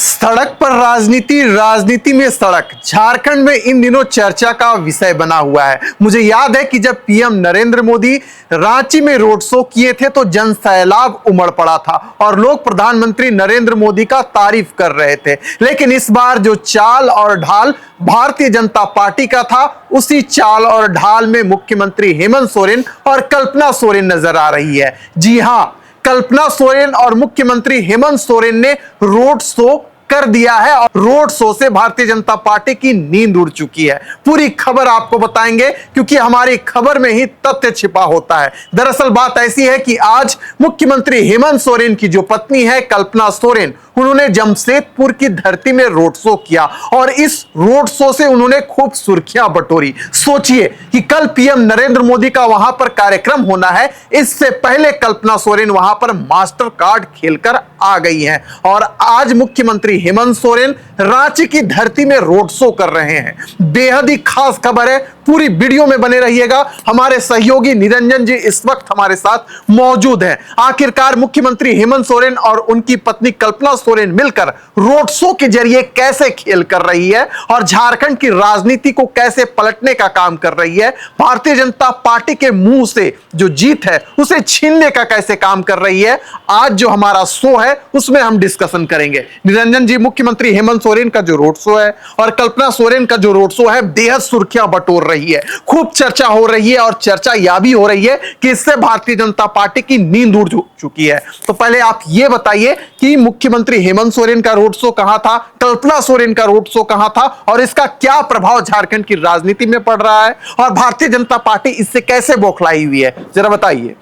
सड़क पर राजनीति, राजनीति में सड़क, झारखंड में इन दिनों चर्चा का विषय बना हुआ है। मुझे याद है कि जब पीएम नरेंद्र मोदी रांची में रोड शो किए थे तो जन सैलाब उमड़ पड़ा था और लोग प्रधानमंत्री नरेंद्र मोदी का तारीफ कर रहे थे। लेकिन इस बार जो चाल और ढाल भारतीय जनता पार्टी का था, उसी चाल और ढाल में मुख्यमंत्री हेमंत सोरेन और कल्पना सोरेन नजर आ रही है। जी हां, कल्पना सोरेन और मुख्यमंत्री हेमंत सोरेन ने रोड शो कर दिया है और रोड शो से भारतीय जनता पार्टी की नींद उड़ चुकी है। पूरी खबर आपको बताएंगे क्योंकि हमारी खबर में ही तथ्य छिपा होता है। दरअसल बात ऐसी है कि आज मुख्यमंत्री हेमंत सोरेन की जो पत्नी है कल्पना सोरेन, उन्होंने जमशेदपुर की धरती में रोड शो किया और इस रोड शो से उन्होंने खूब सुर्खियां बटोरी। सोचिए कि कल पीएम नरेंद्र मोदी का वहां पर कार्यक्रम होना है, इससे पहले कल्पना सोरेन वहां पर मास्टर कार्ड खेलकर आ गई हैं और आज मुख्यमंत्री हेमंत सोरेन रांची की धरती में रोड शो कर रहे हैं। बेहद ही खास खबर है, पूरी वीडियो में बने रहिएगा। हमारे सहयोगी निरंजन जी इस वक्त हमारे साथ मौजूद हैं। आखिरकार मुख्यमंत्री हेमंत सोरेन और उनकी पत्नी कल्पना सोरेन मिलकर रोड शो के जरिए कैसे खेल कर रही है और झारखंड की राजनीति को कैसे पलटने का काम कर रही है, भारतीय जनता पार्टी के मुंह से जो जीत है उसे छीनने का कैसे काम कर रही है, आज जो हमारा शो है उसमें हम डिस्कशन करेंगे। निरंजन जी, मुख्यमंत्री हेमंत सोरेन का जो रोड शो है और कल्पना सोरेन का जो रोड शो है बेहद सुर्खियां बटोर रही है, खूब चर्चा हो रही है और चर्चा यह भी हो रही है कि इससे भारतीय जनता पार्टी की नींद उड़ चुकी है। तो पहले आप यह बताइए कि मुख्यमंत्री हेमंत सोरेन का रोड शो कहां था, कल्पना सोरेन का रोड शो कहां था और इसका क्या प्रभाव झारखंड की राजनीति में पड़ रहा है और भारतीय जनता पार्टी इससे कैसे बौखलाई हुई है, जरा बताइए।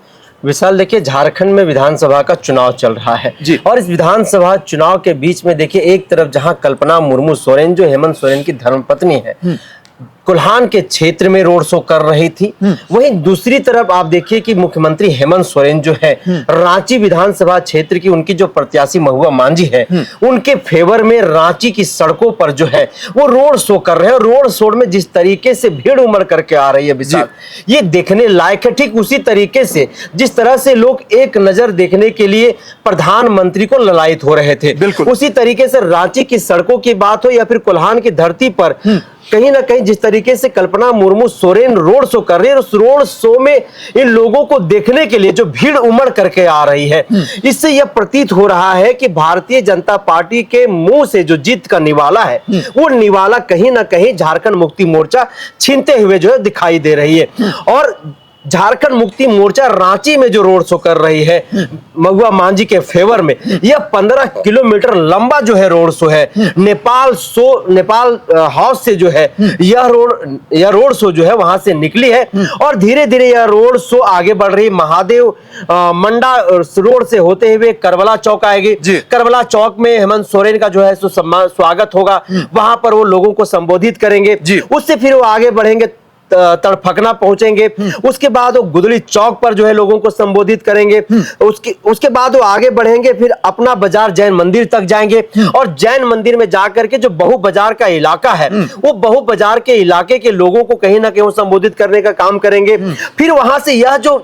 विशाल, देखिए झारखंड में विधानसभा का चुनाव चल रहा है जी। और इस विधानसभा चुनाव के बीच में देखिए एक तरफ जहां कल्पना मुर्मू सोरेन जो हेमंत सोरेन की धर्मपत्नी है कोल्हान के क्षेत्र में रोड शो कर रही थी, वहीं दूसरी तरफ आप देखिए कि मुख्यमंत्री हेमंत सोरेन जो है रांची विधानसभा क्षेत्र की उनकी जो प्रत्याशी महुआ मांझी है उनके फेवर में रांची की सड़कों पर जो है वो रोड शो कर रहे हैं। रोड शो में जिस तरीके से भीड़ उमड़ करके आ रही है विशाल, ये देखने लायक है। ठीक उसी तरीके से जिस तरह से लोग एक नजर देखने के लिए प्रधानमंत्री को ललायित हो रहे थे, उसी तरीके से रांची की सड़कों की बात हो या फिर कोल्हान की धरती पर कहीं ना कहीं जिस तरीके से कल्पना मुर्मू सोरेन रोड शो कर रही है, उस रोड शो में इन लोगों को देखने के लिए जो भीड़ उमड़ करके आ रही है, इससे यह प्रतीत हो रहा है कि भारतीय जनता पार्टी के मुंह से जो जीत का निवाला है वो निवाला कहीं ना कहीं झारखंड मुक्ति मोर्चा छीनते हुए जो है दिखाई दे रही है। और झारखंड मुक्ति मोर्चा रांची में जो रोड शो कर रही है महुआ मांझी के फेवर में, यह 15 किलोमीटर लंबा जो है रोड शो है। नेपाल हाउस से जो है यह रोड शो जो है वहां से निकली है और धीरे धीरे यह रोड शो आगे बढ़ रही। महादेव मंडा रोड से होते हुए करबला चौक आएगी। करबला चौक में हेमंत सोरेन का जो है स्वागत होगा, वहां पर वो लोगों को संबोधित करेंगे। उससे फिर वो आगे बढ़ेंगे, तड़फकना पहुंचेंगे, उसके बाद वो गुदड़ी चौक पर जो है लोगों को संबोधित करेंगे। उसके बाद वो आगे बढ़ेंगे, फिर अपना बाजार जैन मंदिर तक जाएंगे और जैन मंदिर में जाकर के जो बहु बाजार का इलाका है वो बहु बाजार के इलाके के लोगों को कहीं ना कहीं संबोधित करने का काम करेंगे। फिर वहां से यह जो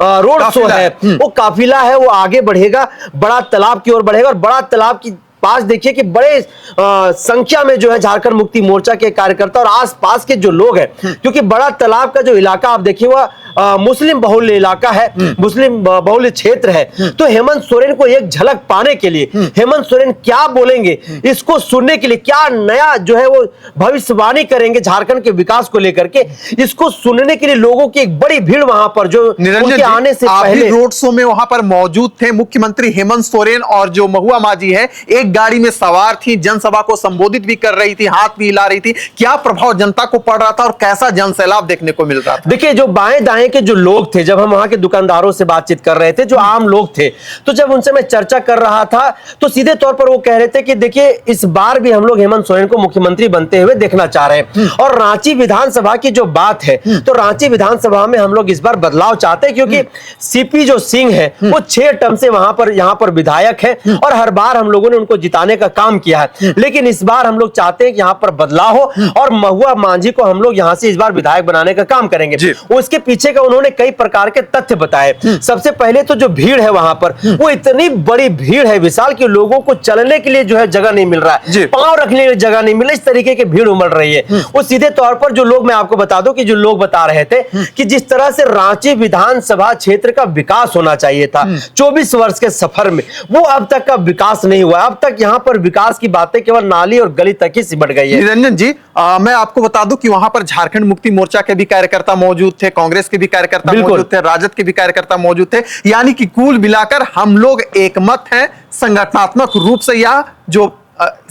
रोड शो है वो काफिला है वो आगे बढ़ेगा, बड़ा तालाब की ओर बढ़ेगा और बड़ा तालाब की पास देखिए कि बड़े संख्या में जो है झारखंड मुक्ति मोर्चा के कार्यकर्ता और आसपास के जो लोग हैं, क्योंकि बड़ा तालाब का जो इलाका आप देखिए वह मुस्लिम बहुल इलाका है, मुस्लिम बहुल क्षेत्र है। तो हेमंत सोरेन को एक झलक पाने के लिए हेमंत सोरेन क्या बोलेंगे इसको सुनने के लिए, क्या नया जो है वो भविष्यवाणी करेंगे झारखंड के विकास को लेकर के, इसको सुनने के लिए लोगों की एक बड़ी भीड़ वहां पर जो उनके आने से पहले रोड शो में वहां पर मौजूद थे। मुख्यमंत्री हेमंत सोरेन और जो महुआ मांझी है एक गाड़ी में सवार थी, जनसभा को संबोधित भी कर रही थी, हाथ भी हिला रही थी। क्या प्रभाव जनता को पड़ रहा था और कैसा जनसैलाब देखने को मिल रहा था? देखिए जो बाएं दाएं के जो लोग थे, जब हम वहां के दुकानदारों से बातचीत कर रहे थे, जो आम लोग थे, तो जब उनसे मैं चर्चा कर रहा था तो सीधे तौर पर वो कह रहे थे कि देखिए इस बार भी हम लोग हेमंत सोरेन को मुख्यमंत्री बनते हुए देखना चाह रहे हैं। और रांची विधानसभा की जो बात है तो रांची विधानसभा में हम लोग इस बार बदलाव चाहते हैं, क्योंकि सीपी जो सिंह है वो 6 टर्म से यहाँ पर विधायक है और हर बार हम लोगों ने उनको जिताने का काम किया है। लेकिन इस बार हम लोग चाहते हैं कि यहाँ पर बदलाव हो और महुआ मांझी को हम लोग यहाँ से इस बार विधायक बनाने का काम करेंगे। उसके पीछे का उन्होंने कई प्रकार के तथ्य बताए। सबसे पहले तो जो भीड़ है वहां पर, वो इतनी बड़ी भीड़ है विशाल, कि लोगों को चलने के लिए जो है जगह नहीं मिल रहा है, पांव रखने के लिए जगह नहीं मिल रही, इस तरीके की भीड़ उमड़ रही है। वो सीधे तौर पर जो लोग, मैं आपको बता दूं कि जो लोग बता रहे थे कि जिस तरह से रांची विधानसभा क्षेत्र का विकास होना चाहिए था 24 वर्ष के सफर में, वो अब तक का विकास नहीं हुआ। अब तक यहाँ पर विकास की बातें केवल नाली और गली तक ही सिमट गई है। निरंजन जी, मैं आपको बता दूं कि वहां पर झारखंड मुक्ति मोर्चा के भी कार्यकर्ता मौजूद थे, कांग्रेस के भी कार्यकर्ता मौजूद थे, राजद के भी कार्यकर्ता मौजूद थे। यानी कि कुल मिलाकर हम लोग एकमत हैं, संगठनात्मक रूप से यह जो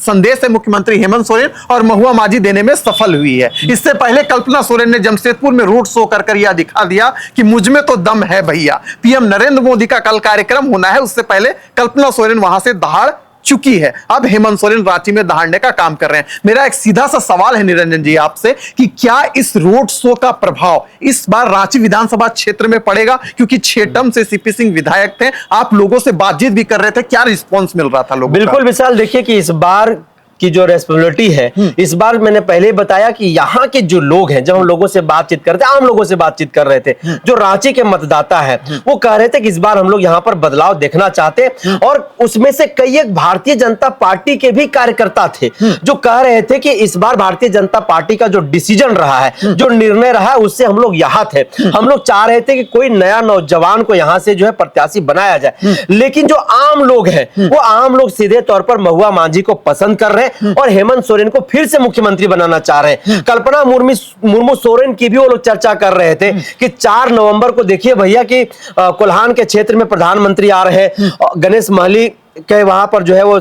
संदेश है मुख्यमंत्री हेमंत सोरेन और महुआ मांझी देने में सफल हुई है। इससे पहले कल्पना सोरेन ने जमशेदपुर में रोड शो कर यह दिखा दिया कि मुझ में तो दम है भैया। पीएम नरेंद्र मोदी का कल कार्यक्रम होना है, उससे पहले कल्पना सोरेन वहां से दहाड़ चुकी है। अब हेमंत सोरेन रांची में दहाड़ने का काम कर रहे हैं। मेरा एक सीधा सा सवाल है निरंजन जी आपसे कि क्या इस रोड शो का प्रभाव इस बार रांची विधानसभा क्षेत्र में पड़ेगा? क्योंकि 6 टर्म से सीपी सिंह विधायक थे, आप लोगों से बातचीत भी कर रहे थे, क्या रिस्पॉन्स मिल रहा था लोगों का? बिल्कुल विशाल, देखिए कि इस बार की जो रेस्पॉन्सिबिलिटी है, इस बार मैंने पहले बताया कि यहाँ के जो लोग हैं, जब हम लोगों से बातचीत करते, आम लोगों से बातचीत कर रहे थे, जो रांची के मतदाता है, वो कह रहे थे कि इस बार हम लोग यहाँ पर बदलाव देखना चाहते। और उसमें से कई एक भारतीय जनता पार्टी के भी कार्यकर्ता थे जो कह रहे थे कि इस बार भारतीय जनता पार्टी का जो डिसीजन रहा है, जो निर्णय रहा है, उससे हम लोग यहाँ थे। हम लोग चाह रहे थे कि कोई नया नौजवान को यहाँ से जो है प्रत्याशी बनाया जाए। लेकिन जो आम लोग हैं, वो आम लोग सीधे तौर पर महुआ मांझी को पसंद कर रहे हैं और हेमंत सोरेन को फिर से मुख्यमंत्री बनाना चाह रहे हैं। कल्पना मुर्मू सोरेन की भी वो लोग चर्चा कर रहे थे कि 4 नवंबर को देखिए भैया कि कोल्हान के क्षेत्र में प्रधानमंत्री आ रहे हैं। गणेश महली के वहां पर जो है वो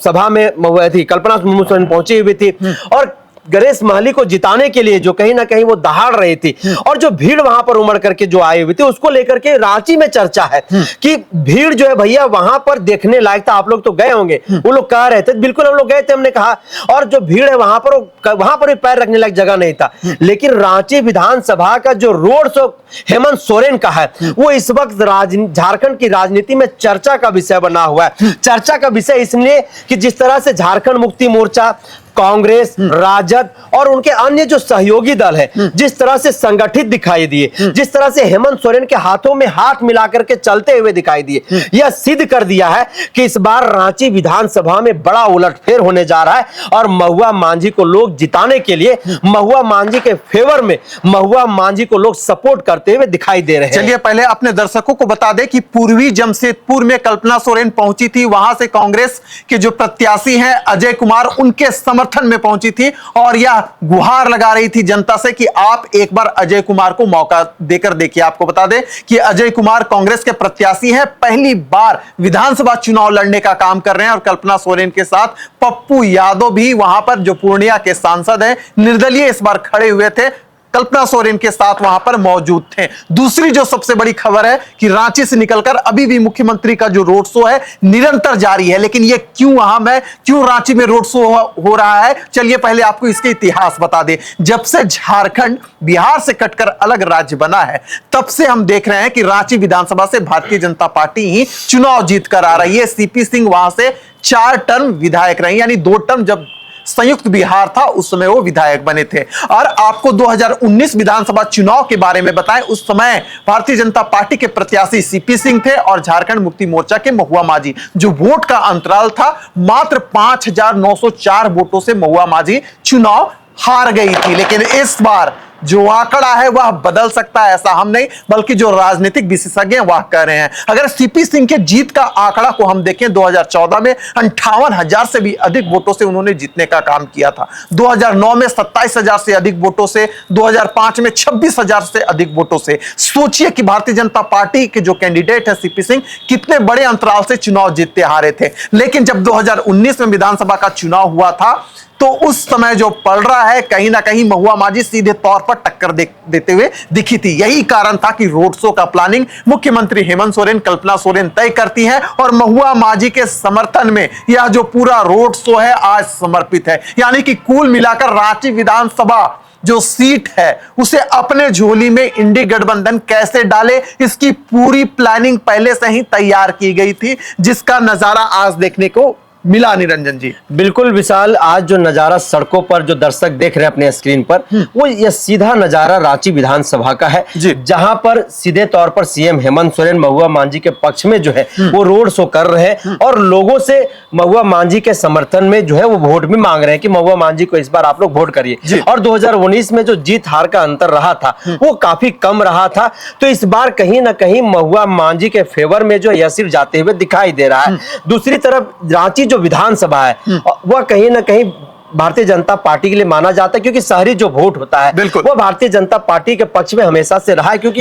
सभा में कल्पना मुर्मू सोरेन पहुंची हुई थी और गणेश महली को जिताने के लिए जो कहीं ना कहीं वो दहाड़ रही थी और जो भीड़ वहां पर उमड़ करके जो आई हुई थी, उसको लेकर के रांची में चर्चा है कि भीड़ जो है भैया वहां पर देखने लायक था। आप लोग तो गए होंगे, वो लोग कह रहे थे, बिल्कुल हम लोग गए थे, हमने कहा। और जो भीड़ है वहां पर भी पैर रखने लायक जगह नहीं था। लेकिन रांची विधानसभा का जो रोड शो हेमंत सोरेन का है, वो इस वक्त झारखंड की राजनीति में चर्चा का विषय बना हुआ है। चर्चा का विषय इसलिए कि जिस तरह से झारखंड मुक्ति मोर्चा, कांग्रेस, राजद और उनके अन्य जो सहयोगी दल है, जिस तरह से संगठित दिखाई दिए, जिस तरह से हेमंत सोरेन के हाथों में हाथ मिलाकर के चलते हुए दिखाई दिए, यह सिद्ध कर दिया है कि इस बार रांची विधानसभा में बड़ा उलटफेर होने जा रहा है और महुआ मांझी को लोग जिताने के लिए, महुआ मांझी के फेवर में महुआ मांझी को लोग सपोर्ट करते हुए दिखाई दे रहे हैं। चलिए पहले अपने दर्शकों को बता दें कि पूर्वी जमशेदपुर में कल्पना सोरेन पहुंची थी, वहां से कांग्रेस के जो प्रत्याशी हैं अजय कुमार, उनके समर्थन में पहुंची थी और यह गुहार लगा रही थी जनता से कि आप एक बार अजय कुमार को मौका देकर देखिए। आपको बता दें कि अजय कुमार कांग्रेस के प्रत्याशी हैं, पहली बार विधानसभा चुनाव लड़ने का काम कर रहे हैं और कल्पना सोरेन के साथ पप्पू यादव भी वहां पर जो पूर्णिया के सांसद हैं, निर्दलीय इस बार खड़े हुए थे, कल्पना सोरेन के साथ वहां पर मौजूद थे। दूसरी जो सबसे बड़ी खबर है कि रांची से निकलकर अभी भी मुख्यमंत्री का जो रोड शो है निरंतर जारी है। लेकिन ये क्यों अहम है, क्यों रांची में रोड शो हो रहा है, चलिए पहले आपको इसके इतिहास बता दें। जब से झारखंड बिहार से कटकर अलग राज्य बना है, तब से हम देख रहे हैं कि रांची विधानसभा से भारतीय जनता पार्टी ही चुनाव जीत कर आ रही है। सीपी सिंह वहां से 4 टर्म विधायक रहे, यानी 2 टर्म जब संयुक्त बिहार था उस समय वो विधायक बने थे। और आपको 2019 विधानसभा चुनाव के बारे में बताएं, उस समय भारतीय जनता पार्टी के प्रत्याशी सीपी सिंह थे और झारखंड मुक्ति मोर्चा के महुआ मांझी। जो वोट का अंतराल था, मात्र 5904 वोटों से महुआ मांझी चुनाव हार गई थी। लेकिन इस बार जो आंकड़ा है वह बदल सकता है, ऐसा हम नहीं बल्कि जो राजनीतिक विशेषज्ञ हैं वह कह रहे हैं। अगर सीपी सिंह के जीत का आंकड़ा को हम देखें, 2014 में 58,000 से भी अधिक वोटों से उन्होंने जीतने का काम किया था, 2009 में 27,000 से अधिक वोटों से, 2005 में 26,000 से अधिक वोटों से। सोचिए कि भारतीय जनता पार्टी के जो कैंडिडेट है सीपी सिंह कितने बड़े अंतराल से चुनाव जीतते हारे थे। लेकिन जब 2019 में विधानसभा का चुनाव हुआ था तो उस समय जो पड़ रहा है, कहीं ना कहीं महुआ मांझी सीधे तौर पर टक्कर देते हुए दिखी थी। यही कारण था कि रोड शो का प्लानिंग मुख्यमंत्री हेमंत सोरेन, कल्पना सोरेन तय करती है और महुआ मांझी के समर्थन में यह जो पूरा रोड शो है आज समर्पित है। यानी कि कुल मिलाकर रांची विधानसभा जो सीट है उसे अपने झोली में इंडी गठबंधन कैसे डाले, इसकी पूरी प्लानिंग पहले से ही तैयार की गई थी, जिसका नजारा आज देखने को मिला निरंजन जी? बिल्कुल विशाल, आज जो नजारा सड़कों पर जो दर्शक देख रहे हैं अपने स्क्रीन पर, वो ये सीधा नजारा रांची विधानसभा का है, जहां पर सीधे तौर पर सीएम हेमंत सोरेन महुआ मांझी के पक्ष में जो है वो रोड शो कर रहे हैं और लोगों से महुआ मांझी के समर्थन में जो है वो वोट भी मांग रहे हैं कि महुआ मांझी को इस बार आप लोग वोट करिए। और 2019 में जो जीत हार का अंतर रहा था वो काफी कम रहा था, तो इस बार कहीं ना कहीं महुआ मांझी के फेवर में जो यह सिर्फ जाते हुए दिखाई दे रहा है। दूसरी तरफ रांची जो विधानसभा है वह कहीं ना कहीं भारतीय जनता पार्टी के लिए माना जाता है, क्योंकि शहरी जो वोट होता है वो भारतीय जनता पार्टी के पक्ष में हमेशा से रहा है। क्योंकि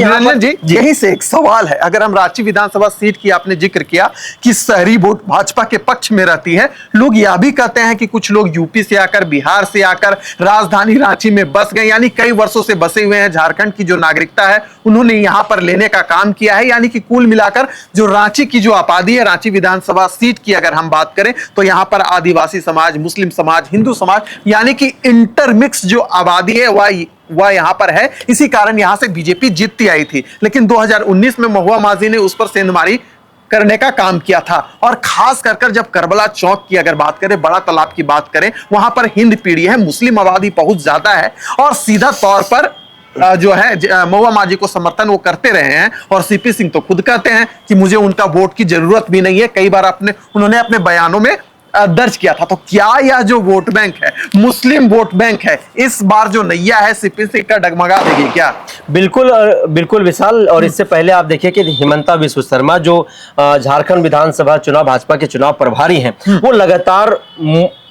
यहीं से एक सवाल है, अगर हम रांची विधानसभा सीट की आपने जिक्र किया कि शहरी वोट भाजपा के पक्ष में रहती है, लोग यह भी कहते हैं कि कुछ लोग यूपी से आकर, बिहार से आकर राजधानी रांची में बस गए, यानी कई वर्षों से बसे हुए हैं, झारखंड की जो नागरिकता है उन्होंने यहां पर लेने का काम किया है। यानी कि कुल मिलाकर जो रांची की जो आबादी है, रांची विधानसभा सीट की अगर हम बात करें तो यहां पर आदिवासी समाज, मुस्लिम समाज, हिंदू समाज, यानी कि इंटरमिक्स जो आबादी है वह यहां पर है। इसी कारण यहां से बीजेपी जीतती आई थी, लेकिन 2019 में महुआ मांझी ने उस पर सेंधमारी करने का काम किया था। और खास कर जब करबला चौक की अगर बात करें, बड़ा तालाब की बात करें, वहां पर हिंद पीढ़ी है, मुस्लिम आबादी बहुत ज्यादा है और सीधा तौर पर जो है महुआ मांझी को समर्थन वो करते रहे हैं। और सीपी सिंह तो खुद कहते हैं कि मुझे उनका वोट की जरूरत भी नहीं है, कई बार उन्होंने अपने बयानों में दर्ज किया था। तो क्या यह जो वोट बैंक है, मुस्लिम वोट बैंक है, इस बार जो नैया है सीपी सिंह का डगमगा देगी क्या? बिल्कुल बिल्कुल विशाल, और इससे पहले आप देखिए कि हिमंता बिस्व शर्मा जो झारखंड विधानसभा चुनाव भाजपा के चुनाव प्रभारी हैं, वो लगातार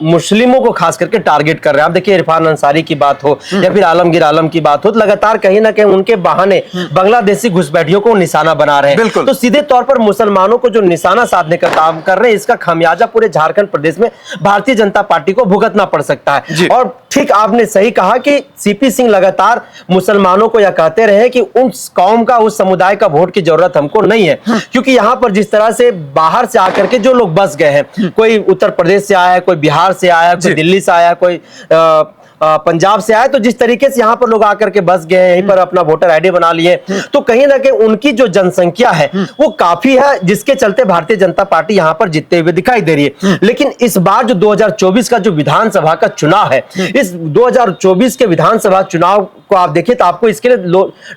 मुस्लिमों को खास करके टारगेट कर रहे हैं। आप देखिए इरफान अंसारी की बात हो या फिर आलमगीर आलम की बात हो, तो लगातार कहीं ना कहीं उनके बहाने बांग्लादेशी घुसपैठियों को निशाना बना रहे हैं। तो सीधे तौर पर मुसलमानों को जो निशाना साधने का काम कर रहे हैं, इसका खामियाजा पूरे झारखंड प्रदेश में भारतीय जनता पार्टी को भुगतना पड़ सकता है। और ठीक आपने सही कहा कि सीपी सिंह लगातार मुसलमानों को यह कहते रहे कि उस कौम का, उस समुदाय का वोट की जरूरत हमको नहीं है, क्योंकि यहाँ पर जिस तरह से बाहर से आकर के जो लोग बस गए हैं, कोई उत्तर प्रदेश से आया, कोई बिहार से आया, कोई दिल्ली से आया, कोई पंजाब से आए, तो जिस तरीके से यहाँ पर लोग आकर के बस गए, यहीं पर अपना वोटर आईडी बना लिए, तो कहीं ना कहीं उनकी जो जनसंख्या है वो काफी है, जिसके चलते भारतीय जनता पार्टी यहाँ पर जीतते हुए दिखाई दे रही है। लेकिन इस बार जो 2024 का जो विधानसभा का चुनाव है, इस 2024 के विधानसभा चुनाव को आप देखिए तो आपको इसके लिए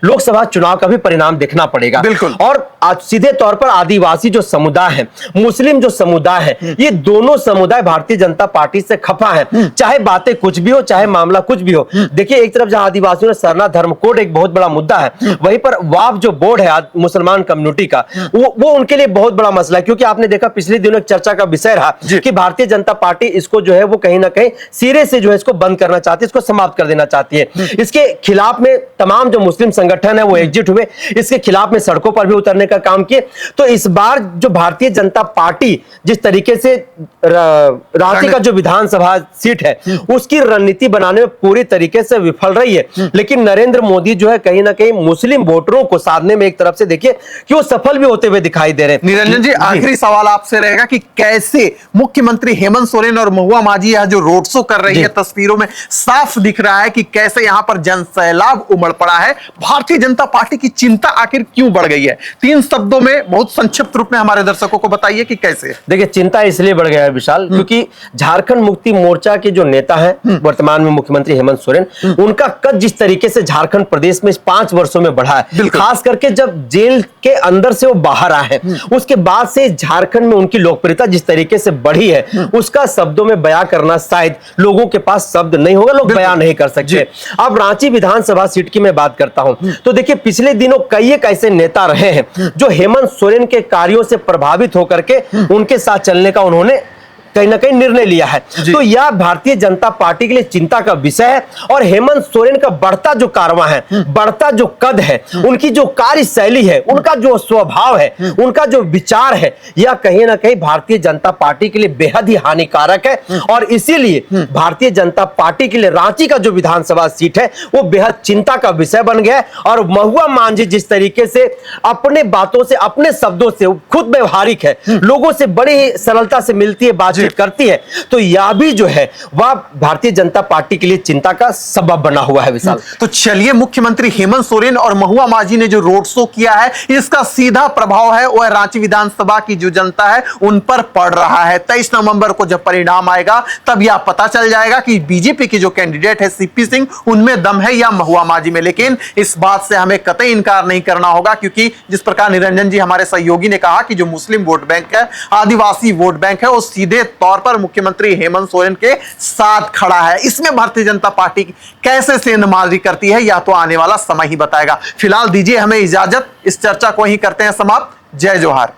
लोकसभा चुनाव का भी परिणाम देखना पड़ेगा। और आज सीधे तौर पर आदिवासी जो समुदाय है, मुस्लिम जो समुदाय है, ये दोनों समुदाय भारतीय जनता पार्टी से खफा है, चाहे बातें कुछ भी हो, चाहे मामला कुछ भी हो। देखिए एक तरफ जहां आदिवासियों ने सरना धर्म कोड एक बहुत बड़ा मुद्दा है, वहीं पर वाफ जो बोर्ड है मुसलमान कम्युनिटी का, वो उनके लिए बहुत बड़ा मसला है। क्योंकि आपने देखा पिछले दिनों एक चर्चा का विषय रहा कि भारतीय जनता पार्टी इसको जो है वो कहीं ना कहीं सिरे से जो है इसको बंद करना चाहती है, इसको समाप्त कर देना चाहती है। इसके खिलाफ में तमाम जो मुस्लिम संगठन है वो एकजुट हुए, इसके खिलाफ में सड़कों पर भी उतरने का काम किए। तो इस बार जो भारतीय जनता पार्टी जिस तरीके से रांची का जो विधानसभा सीट है उसकी रणनीति बनाने में पूरी तरीके से विफल रही है, लेकिन नरेंद्र मोदी जो है कहीं ना कहीं मुस्लिम वोटरों को साधने में एक तरफ से देखिए कि वो सफल भी होते हुए दिखाई दे रहे हैं। निरंजन जी, आखिरी सवाल आपसे रहेगा कि कैसे मुख्यमंत्री हेमंत सोरेन और महुआ मांझी यह जो रोड शो कर रही है, तस्वीरों में साफ दिख रहा है कि कैसे यहां पर जन सैलाब उमड़ पड़ा है। भारतीय जनता पार्टी की चिंता आखिर क्यों बढ़ गई है? 3 शब्दों में बहुत संक्षिप्त रूप में हमारे दर्शकों को बताइए कि कैसे। देखिए चिंता इसलिए बढ़ गया है विशाल, क्योंकि झारखंड मुक्ति मोर्चा के जो नेता हैं वर्तमान में मुख्यमंत्री हेमंत सोरेन, उनका कद जिस तरीके से झारखंड प्रदेश में 5 वर्षों में बढ़ा है, खास करके जब जेल के अंदर से वो बाहर आए हैं, उसके बाद से झारखंड में उनकी लोकप्रियता जिस तरीके से बढ़ी है, उसका शब्दों में बयां करना शायद लोगों के पास शब्द नहीं होगा, लोग बयां नहीं कर सकते। अब रांची विधानसभा सीट की मैं बात करता हूं तो देखिए पिछले दिनों कई एक ऐसे नेता रहे हैं जो हेमंत सोरेन के कार्यों से प्रभावित होकर के उनके साथ चलने का उन्होंने कहीं ना कहीं निर्णय लिया है। तो यह भारतीय जनता पार्टी के लिए चिंता का विषय है। और हेमंत सोरेन का बढ़ता जो कारवां है, बढ़ता जो कद है, उनकी जो कार्यशैली है, उनका जो स्वभाव है, उनका जो विचार है, यह कहीं ना कहीं भारतीय जनता पार्टी के लिए बेहद ही हानिकारक है। और इसीलिए भारतीय जनता पार्टी के लिए रांची का जो विधानसभा सीट है वो बेहद चिंता का विषय बन गया है। और महुआ मांझी जिस तरीके से अपने बातों से, अपने शब्दों से खुद व्यवहारिक है, लोगों से बड़ी सरलता से मिलती है, बातचीत प्रदर्शित करती है, तो यह भी जो है वह भारतीय जनता पार्टी के लिए चिंता का सबब बना हुआ है विशाल। तो चलिए, मुख्यमंत्री हेमंत सोरेन और महुआ माझी ने जो रोड शो किया है, इसका सीधा प्रभाव है वह रांची विधानसभा की जो जनता है उन पर पड़ रहा है। 23 नवंबर को जब परिणाम आएगा तब यह पता चल जाएगा कि बीजेपी की जो कैंडिडेट है सीपी सिंह, उनमें दम है या महुआ माझी में। लेकिन इस बात से हमें कतई इनकार नहीं करना होगा, क्योंकि जिस प्रकार निरंजन जी हमारे सहयोगी ने कहा कि जो मुस्लिम वोट बैंक है, आदिवासी वोट बैंक है, वो सीधे तौर पर मुख्यमंत्री हेमंत सोरेन के साथ खड़ा है। इसमें भारतीय जनता पार्टी कैसे सेंधमारी करती है, या तो आने वाला समय ही बताएगा। फिलहाल दीजिए हमें इजाजत, इस चर्चा को ही करते हैं समाप्त। जय जोहार।